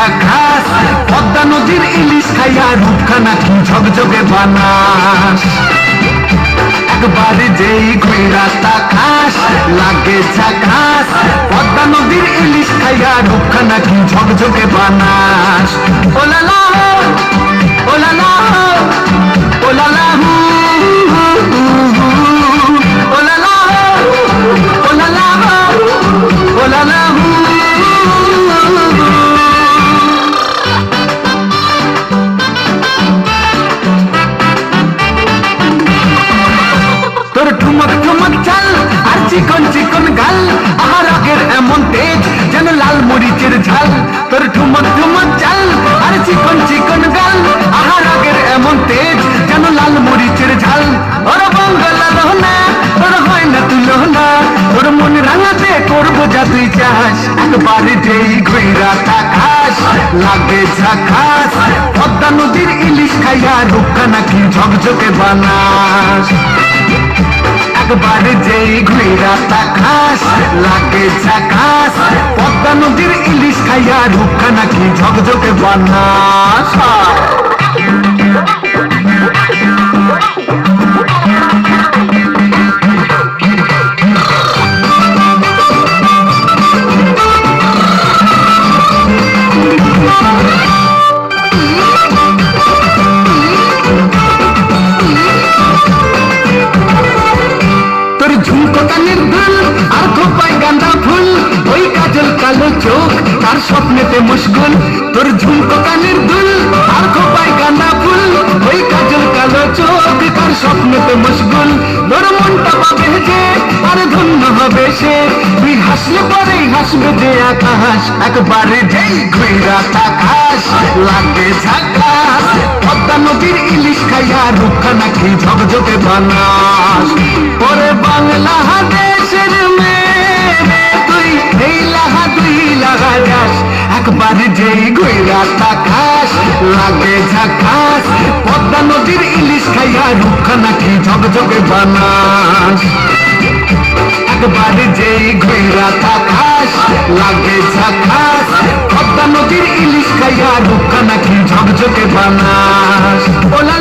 ঝাকাস, পদ্মা নদীর ইলিশ খাইয়া রূপখানা কি ঝকঝকে বানাস। একবার যেই ঘুইরা তাকাস লাগে ঝাকাস, পদ্মা নদীর ইলিশ খাইয়া রূপখানা কি ঝকঝকে বানাস। Ooh la la ooh la la ooh la la ooh la la ooh la la ooh la la. তোর ঠুমক ঠুমক চাল আর চিকন চিকন গাল, আমার আগের এমন তেজ যেন লাল মরিচের ঝাল। তোর ঠুমক ঠুমক চাল আর চিকন চিকন গাল, আমার আগের এমন তেজ যেন লাল মরিচের ঝাল। ওর বাংলা না তোর হয় না তুলনা, তোর মন রাঙাতে করবো যা তুই চাস। একবার যেই ঘুইরা তাকাস লাগে ঝাকাস, পদ্মা নদীর ইলিশ খাইয়া রূপখানা কি ঝকঝকে বানাস। একবার যেই ঘুইরা তাকাস লাগে ঝাকাস, পদ্মা নদীর ইলিশ খাইয়া রূপখানা কি ঝকঝকে বানাস। তোর ঝুমকো কানের দুল আর খোপায় গাঁদা ফুল, ওই কাজল কালো চোখ তার স্বপ্নেতে মুশগুল। তোর ঝুমকো কানের দুল আর খোপায় গাঁদা ফুল, ওই কাজল কালো চোখ তার স্বপ্নেতে মুশগুল। তোর মনটা পাবে যে আর ধন্য হবে সে, তুই হাসলে পরেই হাসবে যে আকাশ। একবারে যেই ঘুইরা তাকাস লাগে ঝাকাস, পদ্মা নদীর ইলিশ খাইয়া রূপখানা কি ঝকঝকে বানাস। ওরে বাংলাদেশের মেয়ে তুই এই লাহা দুই লাগা যাস, একবার যেই ঘুইরা তাকাস লাগে ঝাকাস, পদ্মা নদীর ইলিশ খাইয়া রূপখানা কি ঝকঝকে বানাস। একবার যেই ঘুইরা তাকাস লাগে ঝাকাস, পদ্মা নদীর ইলিশ খাইয়া রূপখানা কি ঝকঝকে বানাস। ওলা